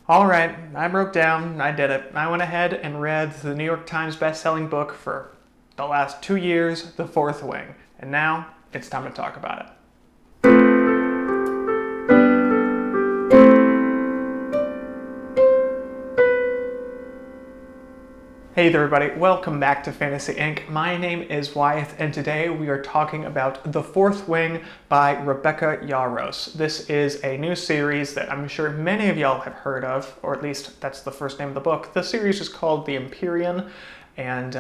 All right, I broke down, I did it. I went ahead and read the New York Times best-selling book for the last 2 years, The Fourth Wing. And now, it's time to talk about it. Hey there everybody, welcome back to Fantasy Inc. My name is Wyeth and today we are talking about The Fourth Wing by Rebecca Yarros. This is a new series that I'm sure many of y'all have heard of, or at least that's the first name of the book. The series is called The Empyrean, and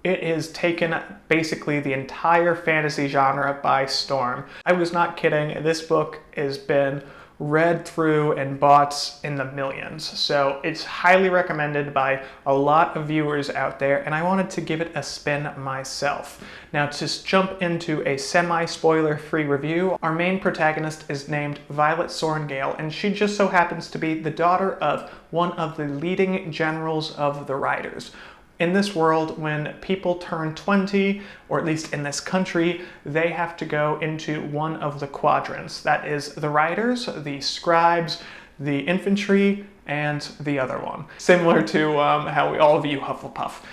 it has taken basically the entire fantasy genre by storm. I was not kidding, this book has been read through and bought in the millions. So it's highly recommended by a lot of viewers out there, and I wanted to give it a spin myself. Now, to just jump into a semi-spoiler-free review, our main protagonist is named Violet Sorrengail, and she just so happens to be the daughter of one of the leading generals of the Riders. In this world, when people turn 20, or at least in this country, they have to go into one of the quadrants. That is the Riders, the Scribes, the Infantry, and the other one. Similar to how we all view Hufflepuff.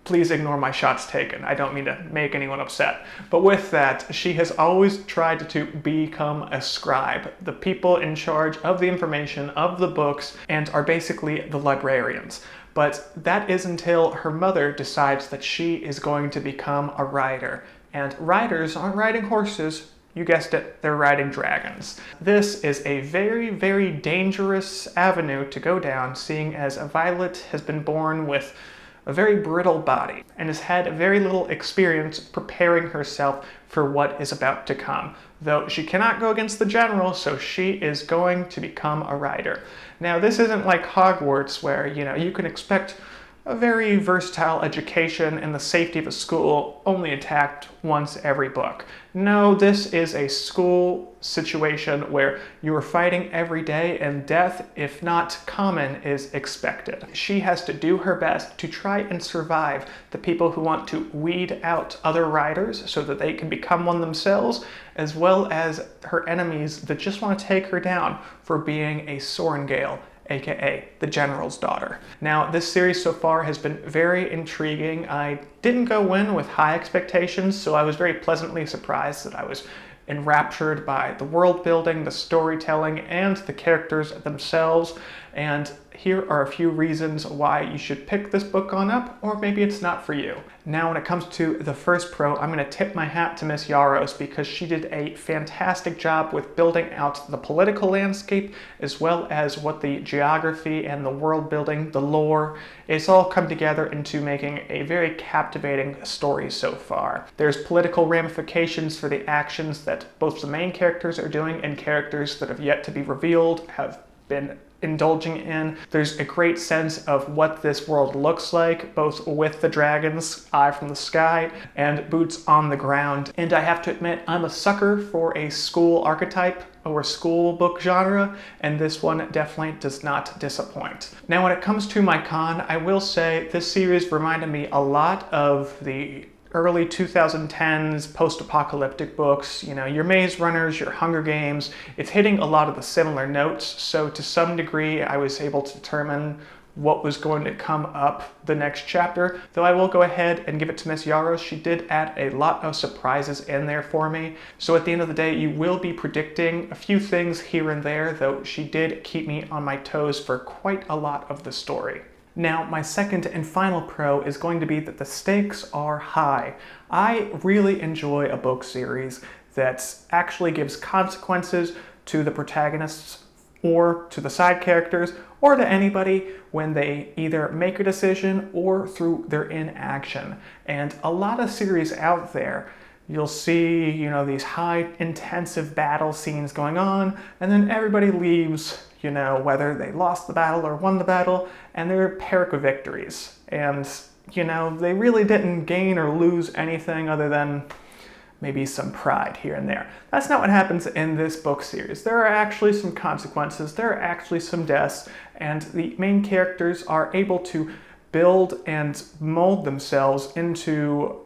Please ignore my shots taken. I don't mean to make anyone upset. But with that, she has always tried to become a scribe, the people in charge of the information, of the books, and are basically the librarians. But that is until her mother decides that she is going to become a rider. And riders aren't riding horses, you guessed it, they're riding dragons. This is a very, very dangerous avenue to go down, seeing as Violet has been born with a very brittle body and has had very little experience preparing herself for what is about to come. Though she cannot go against the general, so she is going to become a rider. Now, this isn't like Hogwarts where, you can expect a very versatile education in the safety of a school only attacked once every book. No, this is a school situation where you are fighting every day and death, if not common, is expected. She has to do her best to try and survive the people who want to weed out other riders so that they can become one themselves, as well as her enemies that just want to take her down for being a Sorrengail, aka the General's daughter. Now, this series so far has been very intriguing. I didn't go in with high expectations, so I was very pleasantly surprised that I was enraptured by the world building, the storytelling, and the characters themselves. And here are a few reasons why you should pick this book on up, or maybe it's not for you. Now, when it comes to the first pro, I'm going to tip my hat to Miss Yarros because she did a fantastic job with building out the political landscape, as well as what the geography and the world building, the lore, it's all come together into making a very captivating story so far. There's political ramifications for the actions that both the main characters are doing and characters that have yet to be revealed have been indulging in. There's a great sense of what this world looks like, both with the dragons, eye from the sky, and boots on the ground. And I have to admit, I'm a sucker for a school archetype or school book genre, and this one definitely does not disappoint. Now, when it comes to my con, I will say this series reminded me a lot of the early 2010s post-apocalyptic books, your Maze Runners, your Hunger Games. It's hitting a lot of the similar notes, so to some degree I was able to determine what was going to come up the next chapter, though I will go ahead and give it to Miss Yarros. She did add a lot of surprises in there for me, so at the end of the day you will be predicting a few things here and there, though she did keep me on my toes for quite a lot of the story. Now, my second and final pro is going to be that the stakes are high. I really enjoy a book series that actually gives consequences to the protagonists or to the side characters or to anybody when they either make a decision or through their inaction. And a lot of series out there, you'll see, these high intensive battle scenes going on, and then everybody leaves, whether they lost the battle or won the battle, and they're Pyrrhic victories. And, they really didn't gain or lose anything other than maybe some pride here and there. That's not what happens in this book series. There are actually some consequences, there are actually some deaths, and the main characters are able to build and mold themselves into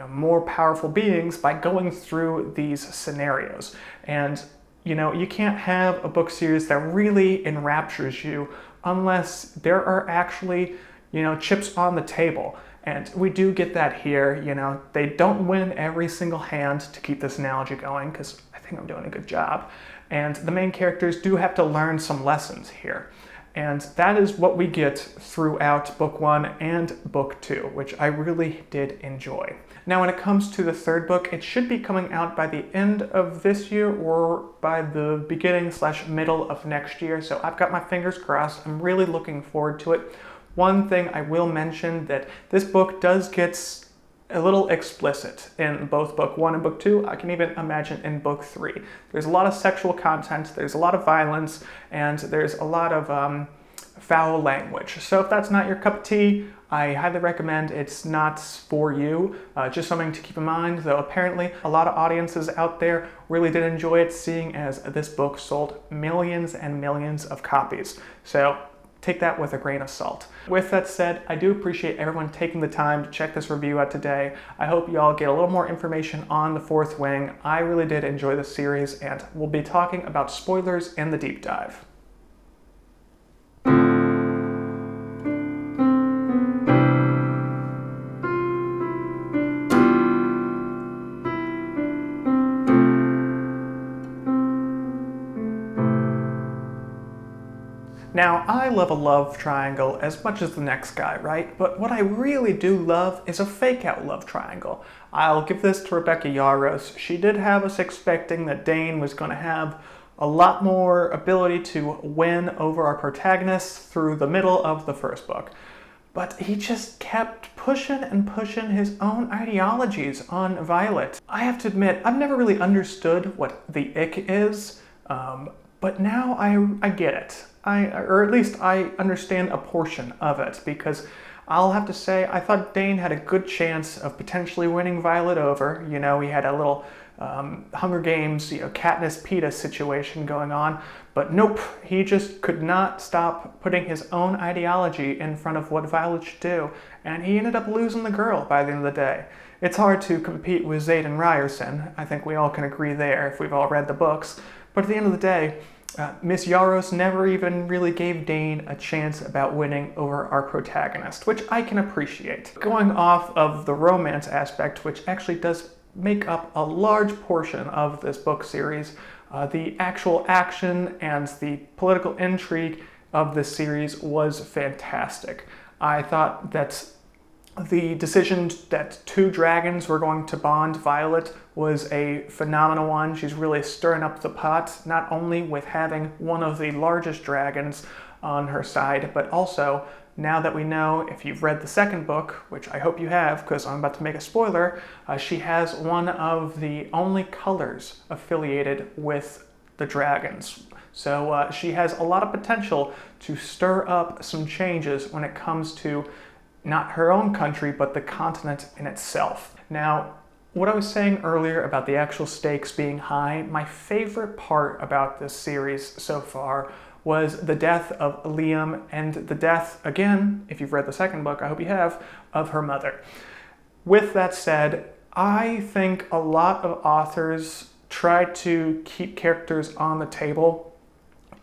more powerful beings by going through these scenarios. And You know, you can't have a book series that really enraptures you unless there are actually, you know, chips on the table. And we do get that here. You know, they don't win every single hand, to keep this analogy going, because I think I'm doing a good job. And the main characters do have to learn some lessons here. And that is what we get throughout book 1 and book 2, which I really did enjoy. Now, when it comes to the third book, it should be coming out by the end of this year or by the beginning/middle of next year. So I've got my fingers crossed. I'm really looking forward to it. One thing I will mention, that this book does get a little explicit in both book 1 and book 2. I can even imagine in book 3. There's a lot of sexual content, there's a lot of violence, and there's a lot of foul language. So if that's not your cup of tea, I highly recommend it's not for you. Just something to keep in mind, though apparently a lot of audiences out there really did enjoy it, seeing as this book sold millions and millions of copies. So take that with a grain of salt. With that said, I do appreciate everyone taking the time to check this review out today. I hope y'all get a little more information on The Fourth Wing. I really did enjoy the series, and we'll be talking about spoilers in the deep dive. Now, I love a love triangle as much as the next guy, right? But what I really do love is a fake-out love triangle. I'll give this to Rebecca Yarros. She did have us expecting that Dane was going to have a lot more ability to win over our protagonist through the middle of the first book. But he just kept pushing and pushing his own ideologies on Violet. I have to admit, I've never really understood what the ick is, but now I get it. Or at least I understand a portion of it, because I'll have to say I thought Dane had a good chance of potentially winning Violet over. You know, he had a little Hunger Games, you know, Katniss Peeta situation going on, but nope, he just could not stop putting his own ideology in front of what Violet should do, and he ended up losing the girl by the end of the day. It's hard to compete with Xaden Ryerson. I think we all can agree there if we've all read the books, but at the end of the day, Miss Yarros never even really gave Dane a chance about winning over our protagonist, which I can appreciate. Going off of the romance aspect, which actually does make up a large portion of this book series, the actual action and the political intrigue of this series was fantastic. I thought that the decision that 2 dragons were going to bond Violet was a phenomenal one. She's really stirring up the pot, not only with having one of the largest dragons on her side, but also, now that we know, if you've read the second book, which I hope you have, because I'm about to make a spoiler, she has one of the only colors affiliated with the dragons. So she has a lot of potential to stir up some changes when it comes to not her own country, but the continent in itself. Now, what I was saying earlier about the actual stakes being high, my favorite part about this series so far was the death of Liam and the death, again, if you've read the second book, I hope you have, of her mother. With that said, I think a lot of authors try to keep characters on the table,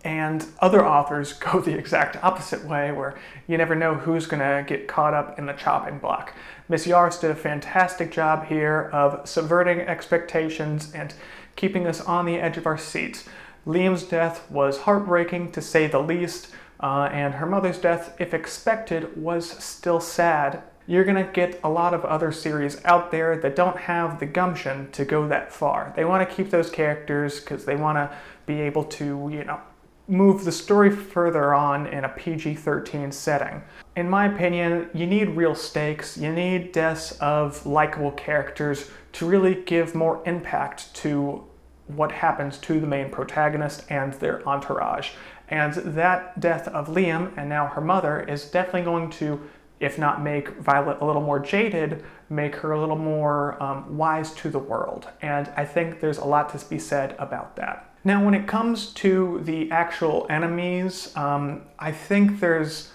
and other authors go the exact opposite way, where you never know who's going to get caught up in the chopping block. Miss Yarros did a fantastic job here of subverting expectations and keeping us on the edge of our seats. Liam's death was heartbreaking, to say the least, and her mother's death, if expected, was still sad. You're going to get a lot of other series out there that don't have the gumption to go that far. They want to keep those characters because they want to be able to, you know, move the story further on in a PG-13 setting. In my opinion, you need real stakes, you need deaths of likable characters to really give more impact to what happens to the main protagonist and their entourage. And that death of Liam, and now her mother, is definitely going to, if not make Violet a little more jaded, make her a little more wise to the world. And I think there's a lot to be said about that. Now, when it comes to the actual enemies, I think there's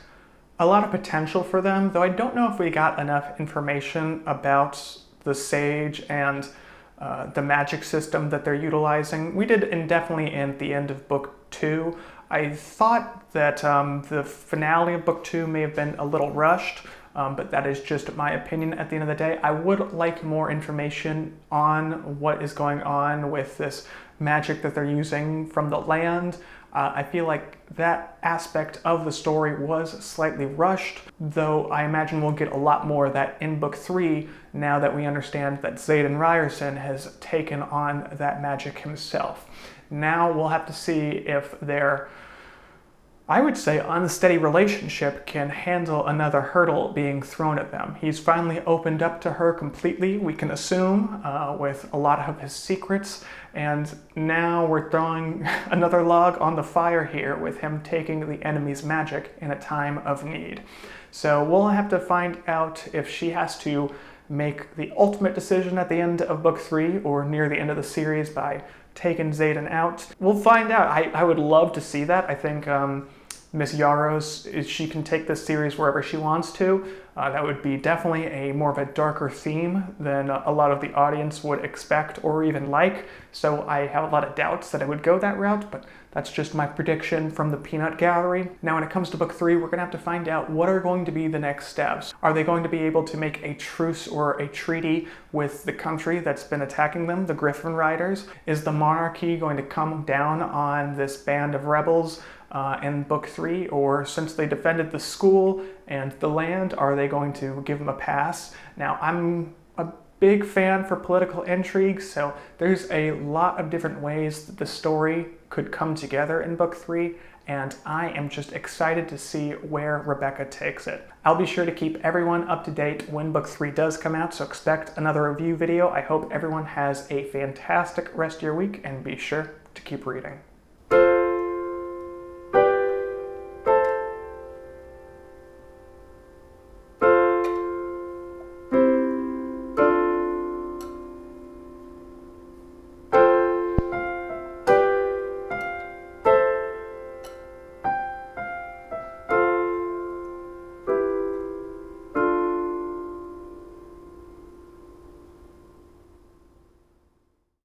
a lot of potential for them, though I don't know if we got enough information about the Sage and the magic system that they're utilizing. We did definitely in the end of book 2. I thought that the finale of book 2 may have been a little rushed, but that is just my opinion at the end of the day. I would like more information on what is going on with this magic that they're using from the land. I feel like that aspect of the story was slightly rushed, though I imagine we'll get a lot more of that in book 3 now that we understand that Xaden Ryerson has taken on that magic himself. Now we'll have to see if their, I would say, unsteady relationship can handle another hurdle being thrown at them. He's finally opened up to her completely, we can assume, with a lot of his secrets, and now we're throwing another log on the fire here with him taking the enemy's magic in a time of need. So we'll have to find out if she has to make the ultimate decision at the end of book 3 or near the end of the series by taking Xaden out. We'll find out. I would love to see that. I think Miss Yaros, she can take this series wherever she wants to. That would be definitely a more of a darker theme than a lot of the audience would expect or even like. So I have a lot of doubts that it would go that route, but that's just my prediction from the peanut gallery. Now when it comes to book 3, we're gonna have to find out what are going to be the next steps. Are they going to be able to make a truce or a treaty with the country that's been attacking them, the Griffin Riders? Is the monarchy going to come down on this band of rebels in book 3, or since they defended the school and the land, are they going to give them a pass? Now, I'm a big fan for political intrigue, so there's a lot of different ways that the story could come together in book 3, and I am just excited to see where Rebecca takes it. I'll be sure to keep everyone up to date when book 3 does come out, so expect another review video. I hope everyone has a fantastic rest of your week, and be sure to keep reading.